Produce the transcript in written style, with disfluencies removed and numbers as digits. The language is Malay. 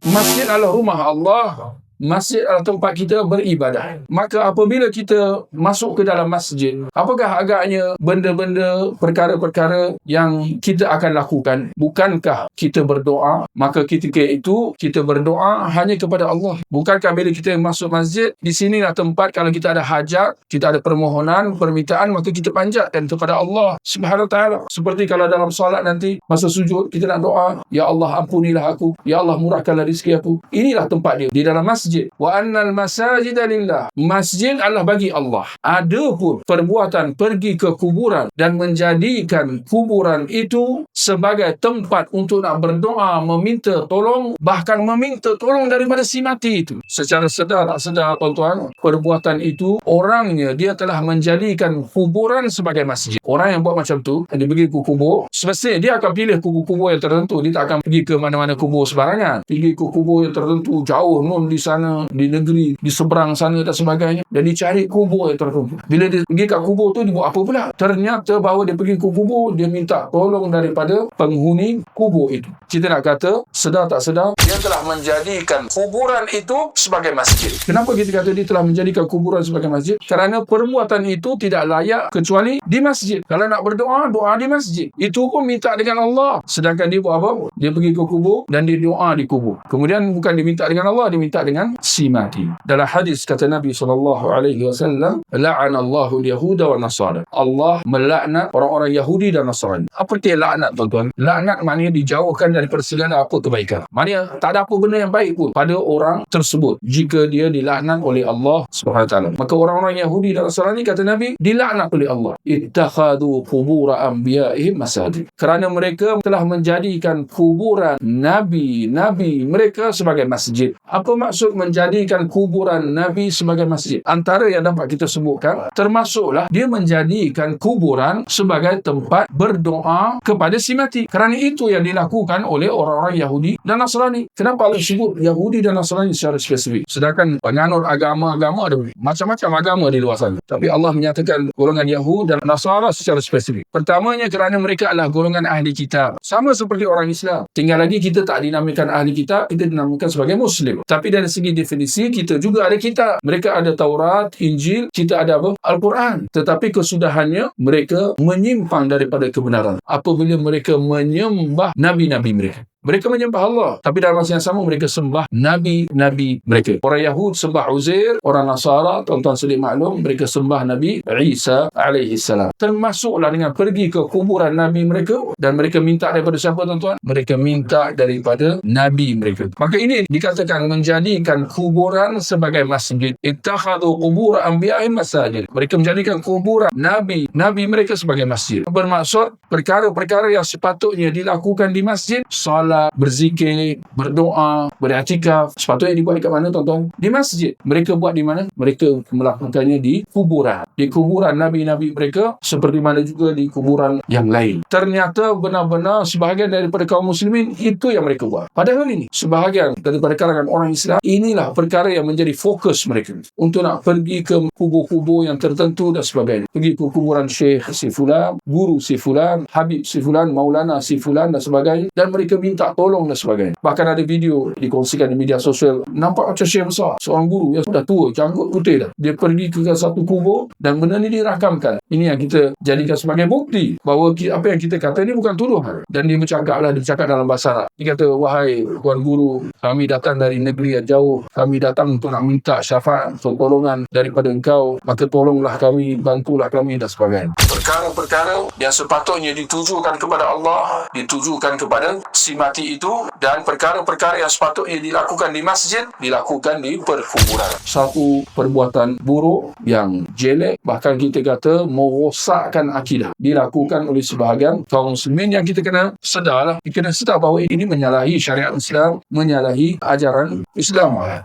Masjid adalah rumah Allah. Masjid adalah tempat kita beribadah. Maka apabila kita masuk ke dalam masjid, apakah agaknya benda-benda, perkara-perkara yang kita akan lakukan? Bukankah kita berdoa? Maka ketika itu kita berdoa hanya kepada Allah. Bukankah bila kita masuk masjid, di sinilah tempat kalau kita ada hajat, kita ada permohonan, permintaan, maka kita panjatkan kepada Allah Subhanahu Wa Taala. Seperti kalau dalam solat nanti masa sujud kita nak doa, ya Allah ampunilah aku, ya Allah murahkanlah rezeki aku. Inilah tempat dia di dalam masjid. Wa annal masajida lillah. Masjid adalah bagi Allah. Adapun perbuatan pergi ke kuburan dan menjadikan kuburan itu sebagai tempat untuk nak berdoa, meminta tolong, bahkan meminta tolong daripada si mati itu, secara sedar tak sedar tuan-tuan, perbuatan itu orangnya dia telah menjadikan kuburan sebagai masjid. Orang yang buat macam tu, dia pergi ke kubur, semestinya dia akan pilih kubur-kubur yang tertentu. Dia tak akan pergi ke mana-mana kubur sebarangan. Pergi ke kubur yang tertentu, jauh di sana, di negeri, di seberang sana dan sebagainya, dan dia cari kubur yang tertentu. Bila dia pergi kat kubur tu, dia buat apa pula? Ternyata bahawa dia pergi ke kubur, dia minta tolong daripada penghuni kubur itu. Kita nak kata, sedar tak sedar, dia telah menjadikan kuburan itu sebagai masjid. Kenapa kita kata dia telah menjadikan kuburan sebagai masjid? Kerana perbuatan itu tidak layak kecuali di masjid. Kalau nak berdoa, doa di masjid. Itu pun minta dengan Allah. Sedangkan dia buat apa? Dia pergi ke kubur dan dia doa di kubur. Kemudian bukan dia minta dengan Allah, dia minta dengan si mati. Dalam hadis kata Nabi SAW, la'anallahu al-yahuda wa nasara. Allah melaknat orang-orang Yahudi dan Nasrani. Apa dia laknat, tuan-tuan? Laknat maknanya dijauhkan daripada segala apa kebaikan. Maknanya tak ada apa benda yang baik pun pada orang tersebut jika dia dilaknat oleh Allah SWT. Maka orang-orang Yahudi dan Nasrani, kata Nabi, dilaknat oleh Allah. Ittakhadhu qubur anbiya'ihim masajid. Kerana mereka telah menjadikan kuburan nabi mereka sebagai masjid. Apa maksud menjadikan kuburan Nabi sebagai masjid? Antara yang dapat kita sebutkan, termasuklah dia menjadikan kuburan sebagai tempat berdoa kepada si mati. Kerana itu yang dilakukan oleh orang-orang Yahudi dan Nasrani. Kenapa Allah sebut Yahudi dan Nasrani secara spesifik? Sedangkan penganut agama-agama ada macam-macam agama di luar sana. Tapi Allah menyatakan golongan Yahudi dan Nasara secara spesifik. Pertamanya kerana mereka adalah golongan ahli kitab. Sama seperti orang Islam. Tinggal lagi kita tak dinamakan ahli kitab, kita dinamakan sebagai Muslim. Tapi dari segi definisi, kita juga ada kitab. Mereka ada Taurat, Injil, kita ada apa? Al-Quran. Tetapi kesudahannya, mereka menyimpang daripada kebenaran. Apabila mereka menyembah nabi-nabi mereka. Mereka menyembah Allah, tapi dalam masa yang sama mereka sembah nabi-nabi mereka. Orang Yahud sembah Uzair, orang Nasara, tuan-tuan sedik maklum, mereka sembah Nabi Isa alaihi salam. Termasuklah dengan pergi ke kuburan nabi mereka, dan mereka minta daripada siapa, tuan-tuan? Mereka minta daripada nabi mereka. Maka ini dikatakan menjadikan kuburan sebagai masjid. Ittakhadhu qubur anbiya'ihim masajid. Mereka menjadikan kuburan nabi mereka sebagai masjid. Bermaksud perkara-perkara yang sepatutnya dilakukan di masjid, salat, berzikir, berdoa, beriktikaf, sepatutnya dibuat kat mana, tuan-tuan? Di masjid. Mereka buat di mana? Mereka melakukannya di kuburan. Di kuburan nabi-nabi mereka, seperti mana juga di kuburan yang lain. Ternyata benar-benar sebahagian daripada kaum muslimin itu yang mereka buat. Padahal ini sebahagian daripada kalangan orang Islam, inilah perkara yang menjadi fokus mereka untuk nak pergi ke kubur-kubur yang tertentu dan sebagainya. Pergi ke kuburan Syekh si fulan, guru si fulan, Habib si fulan, Maulana si fulan dan sebagainya, dan mereka minta tolong dan sebagainya. Bahkan ada video dikongsikan di media sosial, nampak macam Syekh besar, seorang guru yang sudah tua, janggut putih dah, dia pergi ke satu kubur dan benda ni dirakamkan. Ini yang kita jadikan sebagai bukti bahawa apa yang kita kata ni bukan tuduhan. Dan dia bercakap dalam bahasa Arab. Dia kata, wahai tuan guru, kami datang dari negeri yang jauh, kami datang untuk nak minta syafaat, pertolongan daripada engkau, maka tolonglah kami, bantulah kami dan sebagainya. Perkara-perkara yang sepatutnya ditujukan kepada Allah, ditujukan kepada si mati itu, dan perkara-perkara yang sepatutnya dilakukan di masjid, dilakukan di perkuburan. Satu perbuatan buruk yang jelek, bahkan kita kata merosakkan akidah, dilakukan oleh sebahagian kaum muslimin yang kita kena sedar bahawa ini menyalahi syariat Islam, menyalahi ajaran Islam.